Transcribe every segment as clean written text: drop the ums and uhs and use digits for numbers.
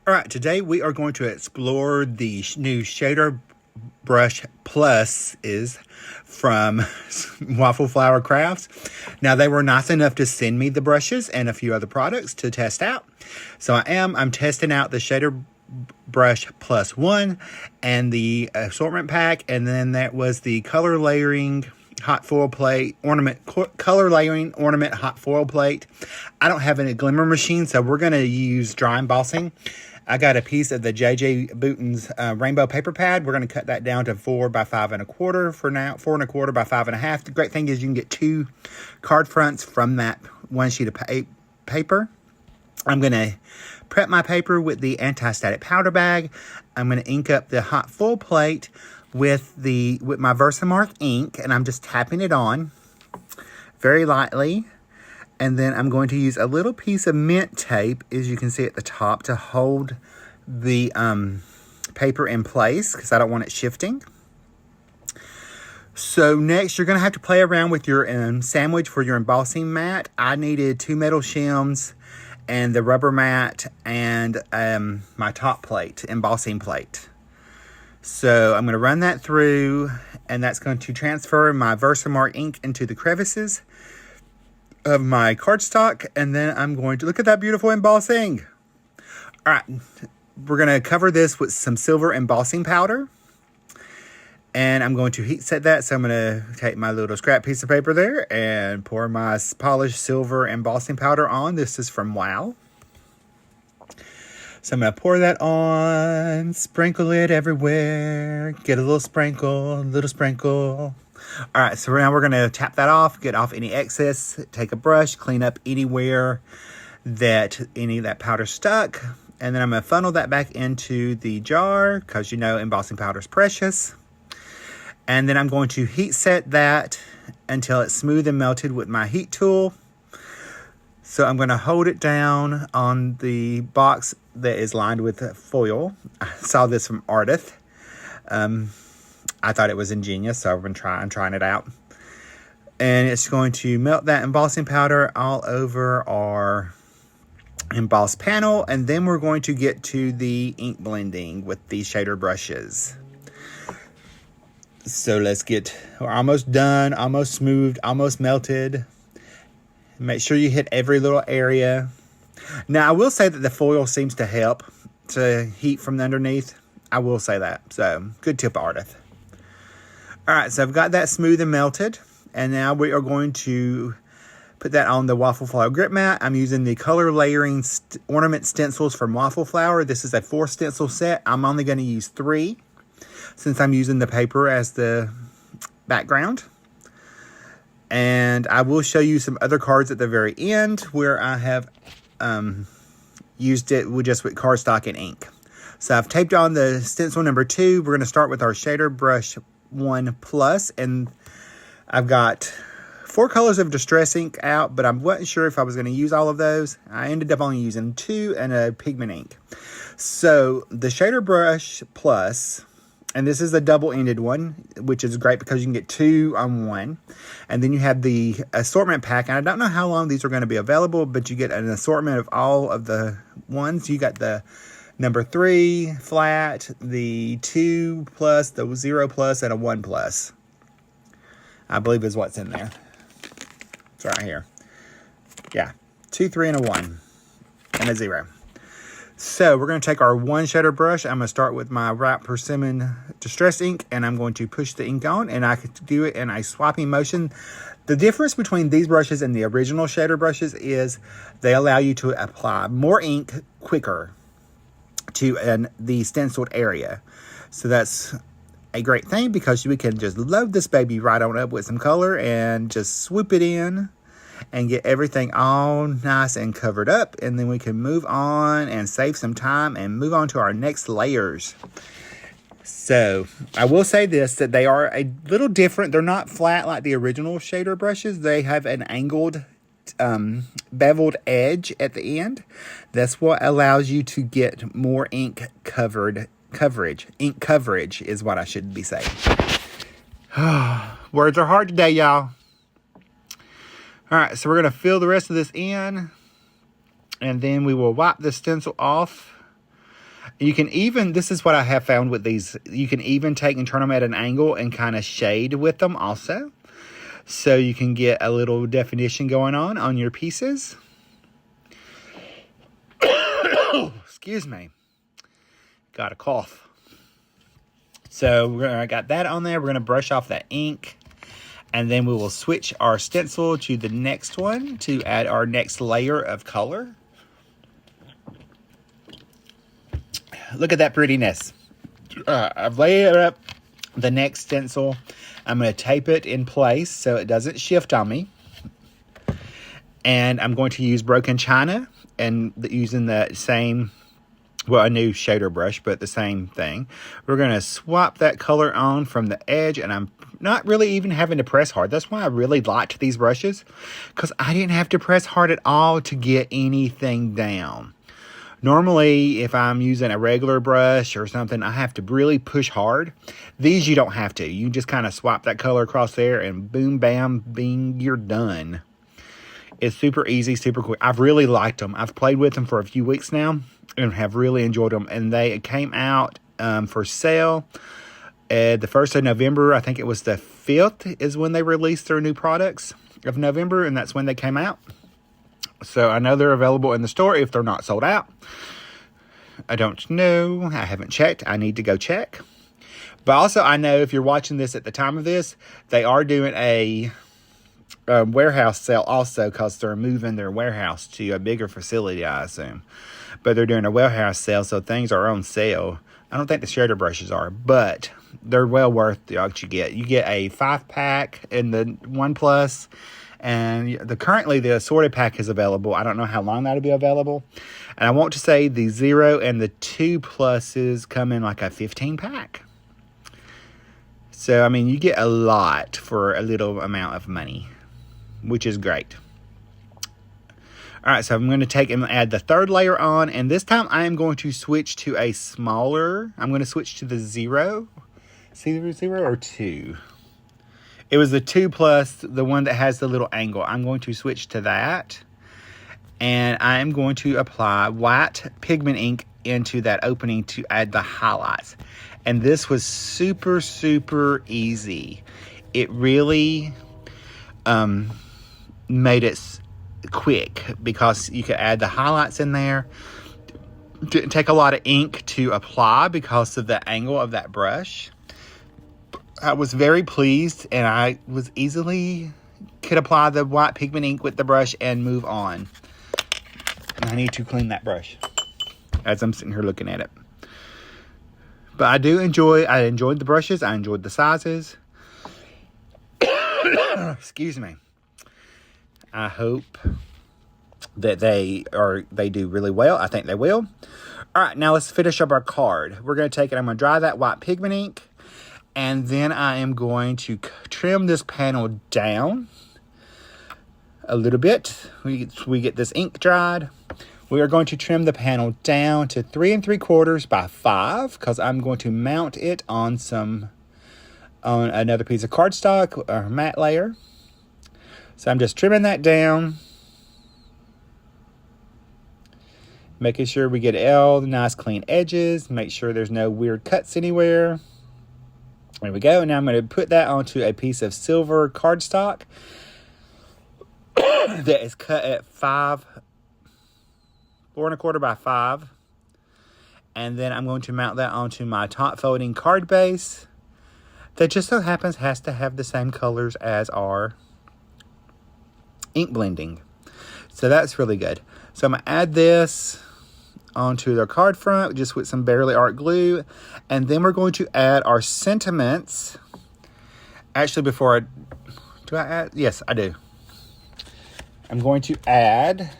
All right, today we are going to explore the new Shader Brush Plus is from Waffle Flower Crafts. Now, they were nice enough to send me the brushes and a few other products to test out. So I'm testing out the Shader Brush Plus 1 and the assortment pack, and then that was the color layering hot foil plate color layering ornament hot foil plate. I don't have any glimmer machine, so we're going to use dry embossing. I got a piece of the JJ Booten's rainbow paper pad. We're going to cut that down to 4 by 5 1/4 for now, 4 1/4 by 5 1/2. The great thing is you can get 2 card fronts from that one sheet of paper. I'm going to prep my paper with the anti-static powder bag. I'm going to ink up the hot foil plate with my Versamark ink, and I'm just tapping it on very lightly. And then I'm going to use a little piece of mint tape, as you can see at the top, to hold the paper in place because I don't want it shifting. So next, you're going to have to play around with your sandwich for your embossing mat. I needed 2 metal shims and the rubber mat and my top plate, embossing plate. So I'm going to run that through, and that's going to transfer my Versamark ink into the crevices of my cardstock, and then I'm going to look at that beautiful embossing. All right, we're going to cover this with some silver embossing powder, and I'm going to heat set that. So I'm going to take my little scrap piece of paper there and pour my polished silver embossing powder on. This is from Wow. So I'm going to pour that on, sprinkle it everywhere, get a little sprinkle, All right, so now we're going to tap that off, get off any excess, take a brush, clean up anywhere that any of that powder stuck. And then I'm going to funnel that back into the jar because you know embossing powder is precious. And then I'm going to heat set that until it's smooth and melted with my heat tool. So I'm going to hold it down on the box that is lined with foil. I saw this from Ardith. I thought it was ingenious, so I'm trying it out. And it's going to melt that embossing powder all over our embossed panel. And then we're going to get to the ink blending with these shader brushes. So we're almost done, almost smoothed, almost melted. Make sure you hit every little area. Now, I will say that the foil seems to help to heat from the underneath. I will say that. So, good tip, Ardith. All right, so I've got that smooth and melted. And now we are going to put that on the Waffle Flower grip mat. I'm using the color layering ornament stencils from Waffle Flower. This is a 4 stencil set. I'm only going to use 3 since I'm using the paper as the background. And I will show you some other cards at the very end where I have used it with cardstock and ink. So I've taped on the stencil number 2. We're going to start with our Shader Brush 1 Plus, and I've got 4 colors of distress ink out, but I wasn't sure if I was going to use all of those. I ended up only using 2 and a pigment ink. So the Shader Brush Plus, and this is a double-ended one, which is great because you can get 2 on 1. And then you have the assortment pack. And I don't know how long these are going to be available, but you get an assortment of all of the ones. You got the number 3 flat, the 2 plus, the 0 plus, and a 1 plus. I believe is what's in there. It's right here. Yeah, 2, 3, and a 1, and a 0. So we're going to take our 1 shader brush. I'm going to start with my Wrap Persimmon Distress ink, and I'm going to push the ink on, and I can do it in a swapping motion. The difference between these brushes and the original shader brushes is they allow you to apply more ink quicker to the stenciled area. So that's a great thing because we can just load this baby right on up with some color and just swoop it in and get everything all nice and covered up. And then we can move on and save some time and move on to our next layers. So I will say this, that they are a little different. They're not flat like the original shader brushes. They have an angled, beveled edge at the end. That's what allows you to get more ink coverage. Ink coverage is what I should be saying. Words are hard today, y'all. All right, so we're going to fill the rest of this in, and then we will wipe the stencil off You can even, this is what I have found with these, you can even take and turn them at an angle and kind of shade with them also. So you can get a little definition going on your pieces. Excuse me. Got a cough. So I got that on there. We're going to brush off that ink. And then we will switch our stencil to the next one to add our next layer of color. Look at that prettiness. I've layered up the next stencil. I'm going to tape it in place so it doesn't shift on me. And I'm going to use broken china and using that same, well, a new shader brush, but the same thing. We're going to swap that color on from the edge, and I'm not really even having to press hard. That's why I really liked these brushes, because I didn't have to press hard at all to get anything down. Normally, if I'm using a regular brush or something, I have to really push hard. These, you don't have to. You just kind of swap that color across there and boom, bam, bing, you're done. It's super easy, super quick. I've really liked them. I've played with them for a few weeks now and have really enjoyed them. And they came out for sale the 1st of November. I think it was the 5th is when they released their new products of November, and that's when they came out. So I know they're available in the store if they're not sold out. I don't know. I haven't checked. I need to go check. But also, I know if you're watching this at the time of this, they are doing a warehouse sale also, because they're moving their warehouse to a bigger facility, I assume. But they're doing a warehouse sale, so things are on sale. I don't think the shader brushes are, but they're well worth what you get. You get a 5-pack in the 1+. And currently the assorted pack is available. I don't know how long that'll be available. And I want to say the 0 and the 2+ come in like a 15-pack. So, I mean, you get a lot for a little amount of money, which is great. All right, so I'm going to take and add the 3rd layer on. And this time I am going to switch to a smaller. I'm going to switch to the 0. See the 0 or 2? It was the 2+, the one that has the little angle. I'm going to switch to that. And I am going to apply white pigment ink into that opening to add the highlights. And this was super, super easy. It really made it quick because you could add the highlights in there. Didn't take a lot of ink to apply because of the angle of that brush. I was very pleased, and I was easily could apply the white pigment ink with the brush and move on. And I need to clean that brush as I'm sitting here looking at it. But I enjoyed the brushes. I enjoyed the sizes. Excuse me. I hope that they do really well. I think they will. All right, now let's finish up our card. We're going to take it. I'm going to dry that white pigment ink. And then I am going to trim this panel down a little bit. We get this ink dried. We are going to trim the panel down to 3 3/4 by 5 because I'm going to mount it on another piece of cardstock or matte layer. So I'm just trimming that down, making sure we get all the nice clean edges. Make sure there's no weird cuts anywhere. There we go. Now I'm going to put that onto a piece of silver cardstock that is cut at 4 1/4 by 5. And then I'm going to mount that onto my top folding card base that just so happens has to have the same colors as our ink blending. So that's really good. So I'm going to add this onto the card front just with some Barely Art glue. And then we're going to add our sentiments. Actually, before do I add? Yes, I do. I'm going to add,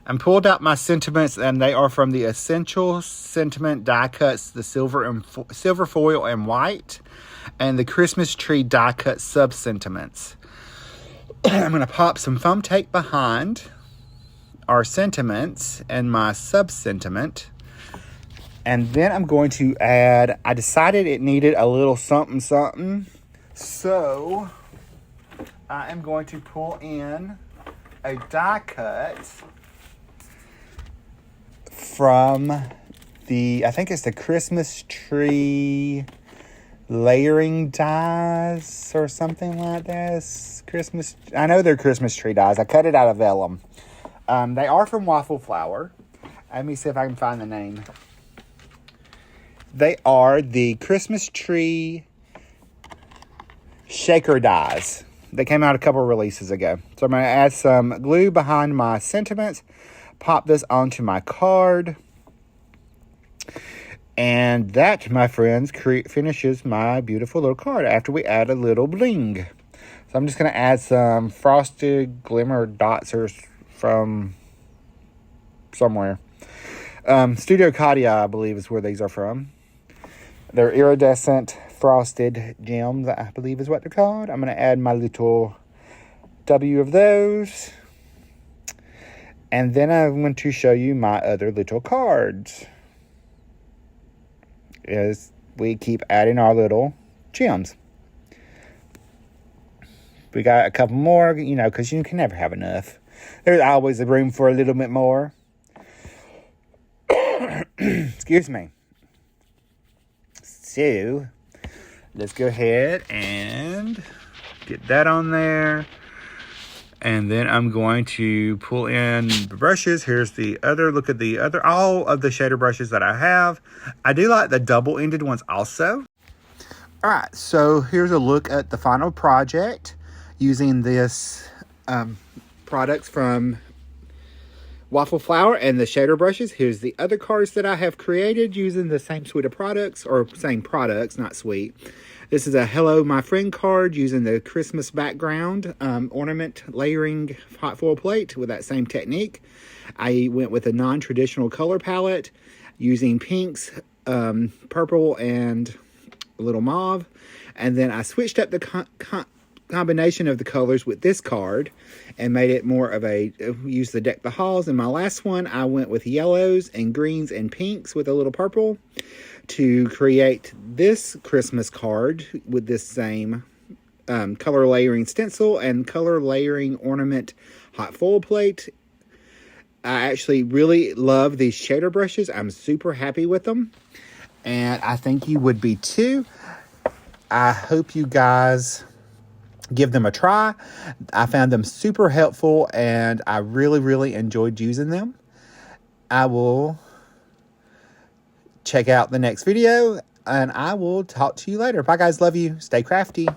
I pulled out my sentiments, and they are from the Essential Sentiment Die Cuts, the silver foil and white, and the Christmas Tree Die Cut Sub Sentiments. I'm going to pop some foam tape behind our sentiments and my sub sentiment. And then I'm going to add, I decided it needed a little something something. So I am going to pull in a die cut from I think it's the Christmas tree layering dies or something like this. I know they're Christmas tree dies. I cut it out of vellum. They are from Waffle Flower. Let me see if I can find the name. They are the Christmas tree shaker dies. They came out a couple releases ago. So I'm going to add some glue behind my sentiments. Pop this onto my card. And that, my friends, finishes my beautiful little card after we add a little bling. So I'm just going to add some frosted glimmer dots from somewhere. Studio Katia, I believe, is where these are from. They're iridescent frosted gems, I believe is what they're called. I'm going to add my little W of those. And then I'm going to show you my other little cards. As we keep adding our little gems. We got a couple more, because you can never have enough. There's always a room for a little bit more. Excuse me. So, let's go ahead and get that on there. And then I'm going to pull in the brushes. Here's the other, look at the other, all of the shader brushes that I have. I do like the double-ended ones also. All right, so here's a look at the final project using this products from Waffle Flower and the shader brushes. Here's the other cards that I have created using the same suite of products, or same products, not suite. This is a Hello My Friend card using the Christmas background ornament layering hot foil plate with that same technique. I went with a non-traditional color palette using pinks, purple, and a little mauve. And then I switched up the combination of the colors with this card and made it more of a, use the Deck the Halls. In my last one, I went with yellows and greens and pinks with a little purple to create this Christmas card with this same color layering stencil and color layering ornament hot foil plate. I actually really love these shader brushes. I'm super happy with them, and I think you would be too. I hope you guys give them a try. I found them super helpful, and I really, really enjoyed using them. I will check out the next video, and I will talk to you later. Bye, guys. Love you. Stay crafty.